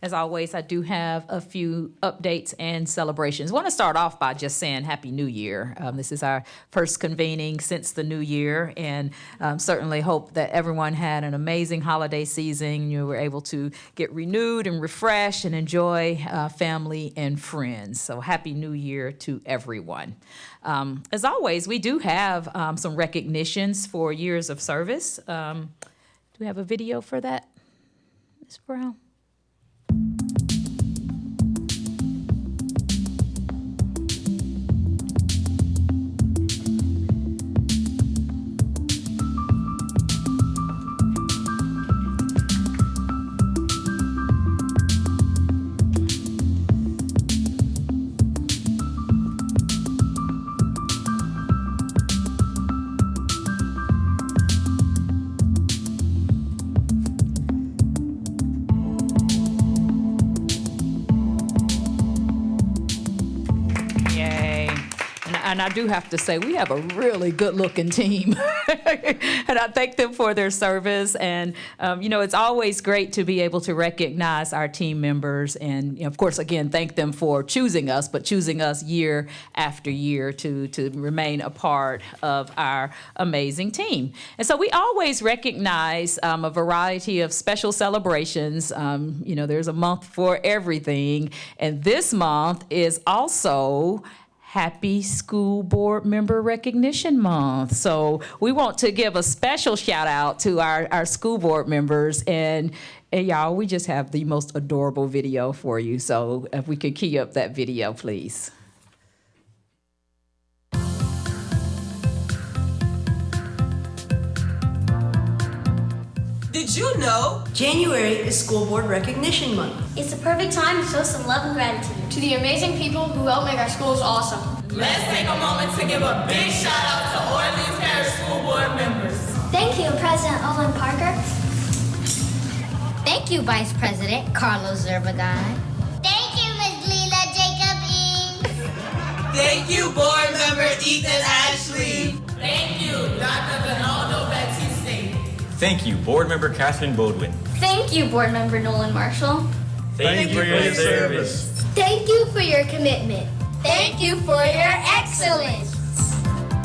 As always, I do have a few updates and celebrations. I want to start off by just saying Happy New Year. This is our first convening since the new year, and certainly hope that everyone had an amazing holiday season. You were able to get renewed and refreshed and enjoy family and friends. So Happy New Year to everyone. As always, we do have some recognitions for years of service. Do we have a video for that, Ms. Brown? And I do have to say, we have a really good-looking team, and I thank them for their service. And it's always great to be able to recognize our team members, and of course, again, thank them for choosing us, but choosing us year after year to remain a part of our amazing team. And so we always recognize a variety of special celebrations. There's a month for everything, and this month is also Happy School Board Member Recognition Month. So we want to give a special shout out to our school board members. And y'all, we just have the most adorable video for you. So if we could key up that video, please. Did you know? January is School Board Recognition Month. It's the perfect time to show some love and gratitude to the amazing people who help make our schools awesome. Let's take a moment to give a big shout out to Orleans Parish School Board members. Thank you, President Olin Parker. Thank you, Vice President Carlos Zerbagan. Thank you, Ms. Leela Jacob Eames. Thank you, Board Member Ethan Ashley. Thank you, Dr. Ronaldo Batiste. Thank you, Board Member Catherine Bodwin. Thank you, Board Member Nolan Marshall. Thank you for your service. Thank you for your commitment. Thank you for your excellence.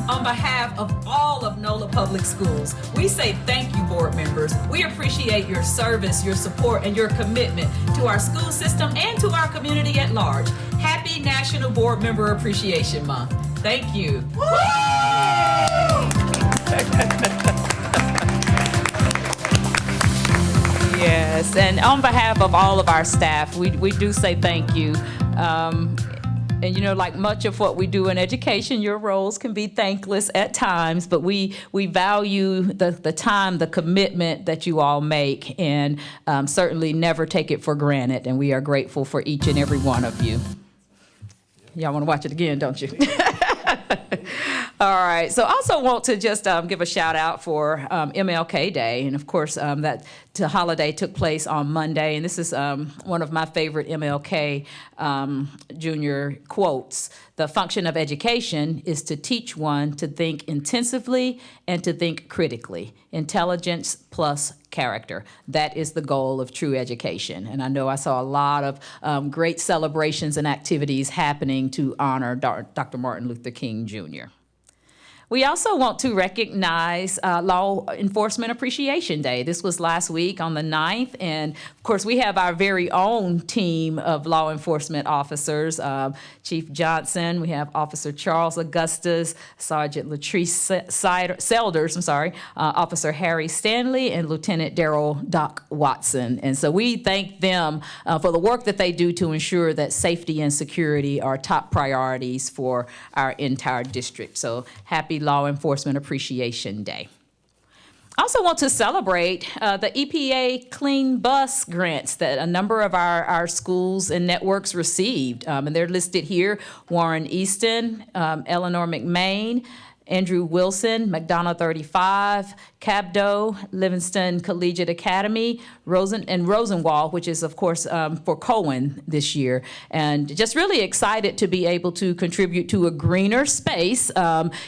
On behalf of all of NOLA Public Schools, we say thank you, board members. We appreciate your service, your support, and your commitment to our school system and to our community at large. Happy National Board Member Appreciation Month. Thank you. Yes, and on behalf of all of our staff, we do say thank you. And like much of what we do in education, your roles can be thankless at times, but we value the time, the commitment that you all make, and certainly never take it for granted. And we are grateful for each and every one of you. Y'all want to watch it again, don't you? All right. So I also want to just give a shout out for MLK Day. And of course, that holiday took place on Monday. And this is one of my favorite MLK Jr. quotes. The function of education is to teach one to think intensively and to think critically. Intelligence plus character. That is the goal of true education. And I know I saw a lot of great celebrations and activities happening to honor Dr. Martin Luther King Jr. We also want to recognize Law Enforcement Appreciation Day. This was last week on the 9th, and of course we have our very own team of law enforcement officers. Chief Johnson, we have Officer Charles Augustus, Sergeant Latrice Selders, Officer Harry Stanley, and Lieutenant Daryl Doc Watson. And so we thank them for the work that they do to ensure that safety and security are top priorities for our entire district. So happy Law Enforcement Appreciation Day. I also want to celebrate the EPA Clean Bus grants that a number of our schools and networks received. And they're listed here: Warren Easton, Eleanor McMain, Andrew Wilson, McDonough 35, Cabdo, Livingston Collegiate Academy, Rosenwald, which is, of course, for Cohen this year. And just really excited to be able to contribute to a greener space,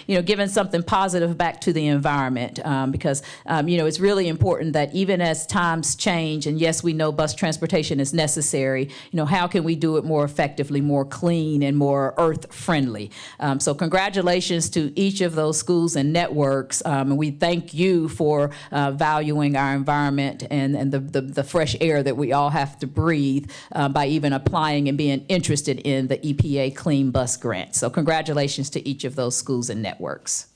giving something positive back to the environment, because, it's really important that even as times change, and yes, we know bus transportation is necessary, how can we do it more effectively, more clean, and more earth-friendly? So congratulations to each of those schools and networks, and we thank you for valuing our environment and the fresh air that we all have to breathe by even applying and being interested in the EPA Clean Bus Grant. So congratulations to each of those schools and networks.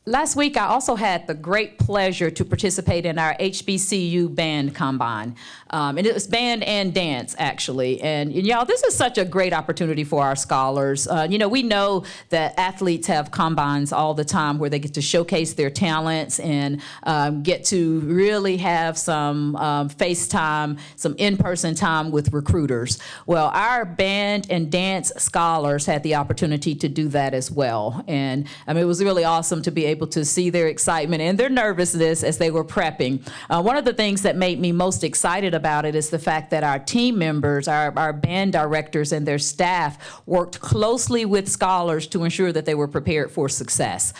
Last week, I also had the great pleasure to participate in our HBCU band combine. And it was band and dance, actually. And y'all, this is such a great opportunity for our scholars. We know that athletes have combines all the time where they get to showcase their talents and get to really have some face time, some in-person time with recruiters. Well, our band and dance scholars had the opportunity to do that as well. And it was really awesome to be able to see their excitement and their nervousness as they were prepping. One of the things that made me most excited about it is the fact that our team members, our band directors and their staff worked closely with scholars to ensure that they were prepared for success.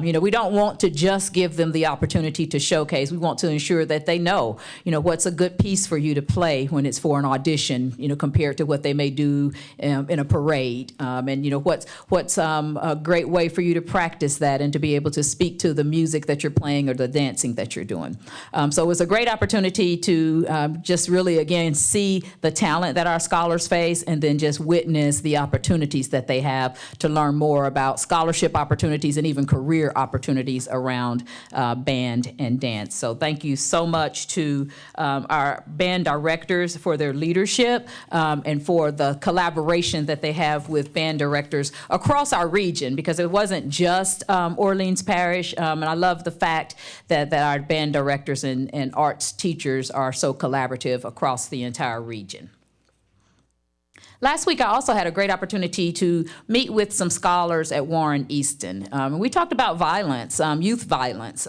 We don't want to just give them the opportunity to showcase. We want to ensure that they know, what's a good piece for you to play when it's for an audition, compared to what they may do in a parade. And what's a great way for you to practice that and to be able to speak to the music that you're playing or the dancing that you're doing. So it was a great opportunity to just really, again, see the talent that our scholars face and then just witness the opportunities that they have to learn more about scholarship opportunities and even career opportunities around band and dance. So thank you so much to our band directors for their leadership and for the collaboration that they have with band directors across our region, because it wasn't just Orleans Parish. And I love the fact that our band directors and arts teachers are so collaborative across the entire region. Last week, I also had a great opportunity to meet with some scholars at Warren Easton. We talked about violence, youth violence.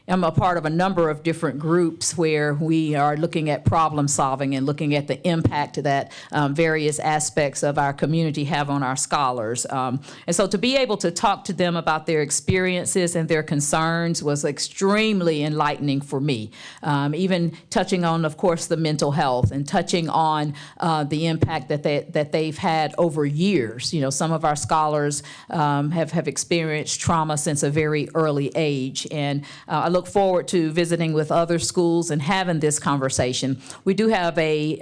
I'm a part of a number of different groups where we are looking at problem solving and looking at the impact that various aspects of our community have on our scholars. And so to be able to talk to them about their experiences and their concerns was extremely enlightening for me. Even touching on, of course, the mental health and touching on the impact that they've had over years. Some of our scholars have experienced trauma since a very early age. And I look forward to visiting with other schools and having this conversation. We do have a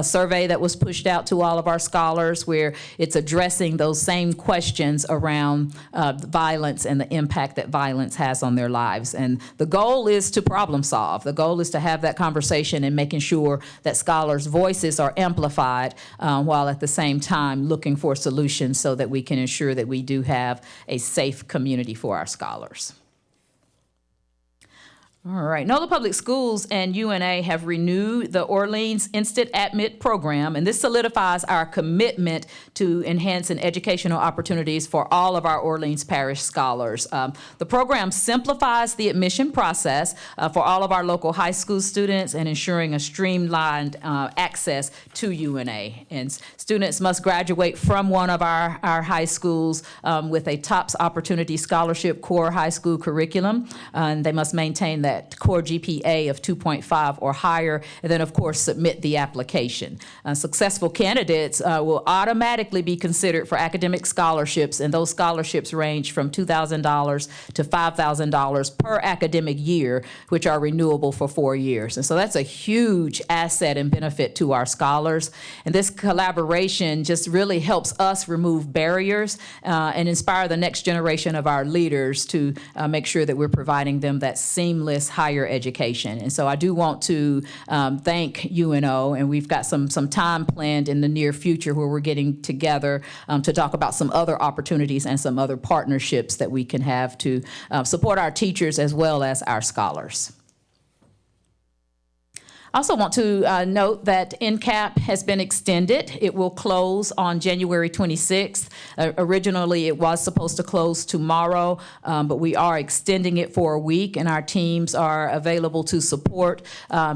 survey that was pushed out to all of our scholars where it's addressing those same questions around violence and the impact that violence has on their lives. And the goal is to problem solve. The goal is to have that conversation and making sure that scholars' voices are amplified while at the same time looking for solutions so that we can ensure that we do have a safe community for our scholars. All right. NOLA Public Schools and UNA have renewed the Orleans Instant Admit program, and this solidifies our commitment to enhancing educational opportunities for all of our Orleans Parish scholars. The program simplifies the admission process for all of our local high school students and ensuring a streamlined access to UNA. And students must graduate from one of our high schools with a TOPS Opportunity Scholarship core high school curriculum, and they must maintain that core GPA of 2.5 or higher, and then, of course, submit the application. Successful candidates will automatically be considered for academic scholarships, and those scholarships range from $2,000 to $5,000 per academic year, which are renewable for 4 years. And so that's a huge asset and benefit to our scholars. And this collaboration just really helps us remove barriers and inspire the next generation of our leaders to make sure that we're providing them that seamless higher education. And so I do want to thank UNO, and we've got some time planned in the near future where we're getting together to talk about some other opportunities and some other partnerships that we can have to support our teachers as well as our scholars. Also want to note that NCAP has been extended. It will close on January 26th. Originally, it was supposed to close tomorrow, but we are extending it for a week, and our teams are available to support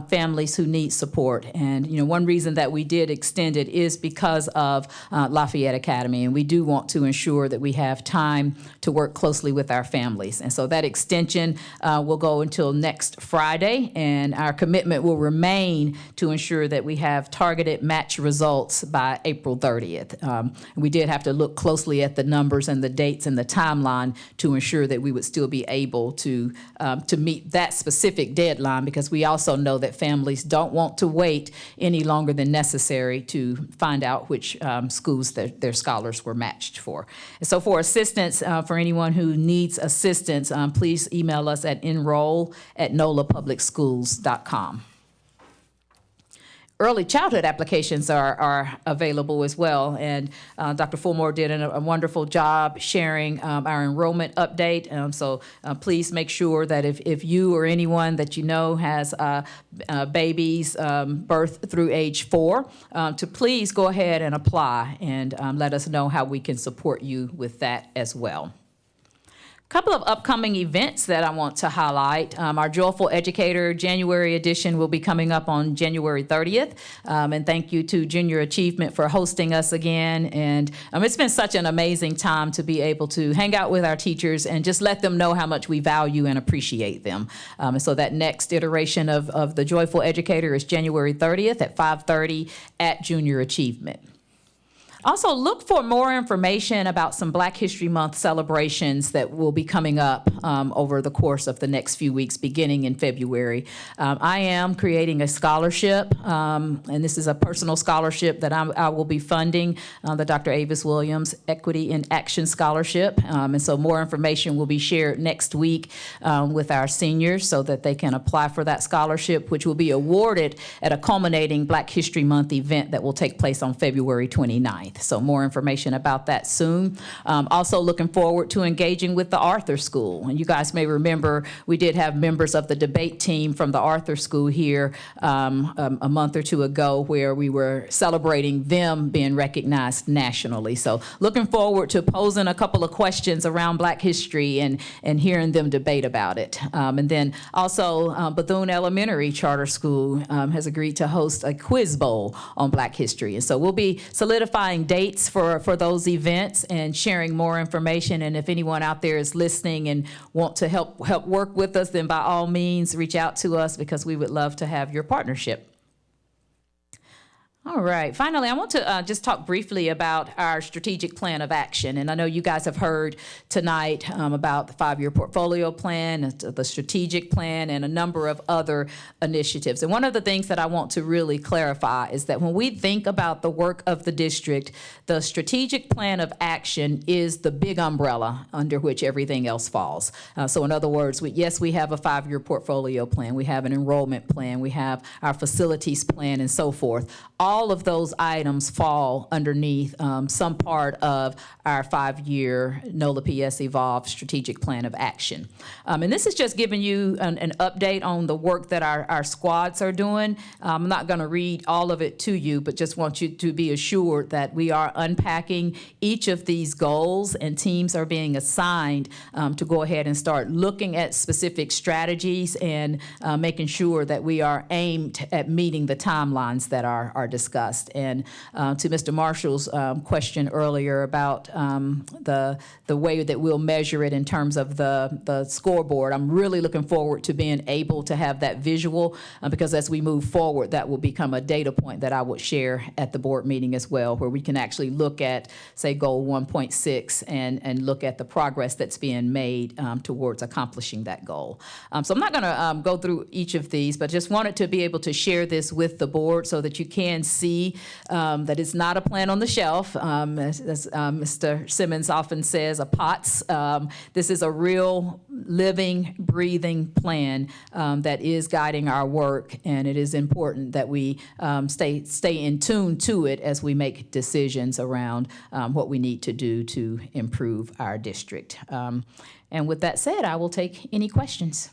families who need support. And, you know, one reason that we did extend it is because of Lafayette Academy, and we do want to ensure that we have time to work closely with our families. And so that extension will go until next Friday, and our commitment will remain to ensure that we have targeted match results by April 30th. We did have to look closely at the numbers and the dates and the timeline to ensure that we would still be able to meet that specific deadline, because we also know that families don't want to wait any longer than necessary to find out which schools their scholars were matched for. And so for assistance, for anyone who needs assistance, please email us at enroll@nolapublicschools.com. Early childhood applications are available as well, and Dr. Fulmore did a wonderful job sharing our enrollment update. So please make sure that if you or anyone that you know has babies birth through age 4, to please go ahead and apply and let us know how we can support you with that as well. Couple of upcoming events that I want to highlight. Our Joyful Educator January edition will be coming up on January 30th. And thank you to Junior Achievement for hosting us again. And it's been such an amazing time to be able to hang out with our teachers and just let them know how much we value and appreciate them. And so that next iteration of the Joyful Educator is January 30th at 5:30 at Junior Achievement. Also, look for more information about some Black History Month celebrations that will be coming up over the course of the next few weeks, beginning in February. I am creating a scholarship, and this is a personal scholarship that I will be funding, the Dr. Avis Williams Equity in Action Scholarship. And so more information will be shared next week with our seniors so that they can apply for that scholarship, which will be awarded at a culminating Black History Month event that will take place on February 29th. So more information about that soon. Also looking forward to engaging with the Arthur School. And you guys may remember we did have members of the debate team from the Arthur School here a month or two ago, where we were celebrating them being recognized nationally. So looking forward to posing a couple of questions around Black history and hearing them debate about it. And then also Bethune Elementary Charter School has agreed to host a quiz bowl on Black history. And so we'll be solidifying dates for those events and sharing more information. And if anyone out there is listening and want to help work with us, then by all means reach out to us, because we would love to have your partnership. All right. Finally, I want to just talk briefly about our strategic plan of action. And I know you guys have heard tonight about the 5-year portfolio plan, the strategic plan, and a number of other initiatives. And one of the things that I want to really clarify is that when we think about the work of the district, the strategic plan of action is the big umbrella under which everything else falls. So in other words, yes, we have a 5-year portfolio plan. We have an enrollment plan. We have our facilities plan and so forth. All of those items fall underneath some part of our 5-year NOLA PS Evolve strategic plan of action. And this is just giving you an update on the work that our squads are doing. I'm not going to read all of it to you, but just want you to be assured that we are unpacking each of these goals, and teams are being assigned to go ahead and start looking at specific strategies and making sure that we are aimed at meeting the timelines that are discussed. And to Mr. Marshall's question earlier about the way that we'll measure it in terms of the scoreboard, I'm really looking forward to being able to have that visual, because as we move forward, that will become a data point that I would share at the board meeting as well, where we can actually look at, say, goal 1.6 and look at the progress that's being made towards accomplishing that goal. So I'm not going to go through each of these, but just wanted to be able to share this with the board so that you can see that it's not a plan on the shelf, as Mr. Simmons often says, a POTS. This is a real living, breathing plan that is guiding our work, and it is important that we stay in tune to it as we make decisions around what we need to do to improve our district. And with that said, I will take any questions.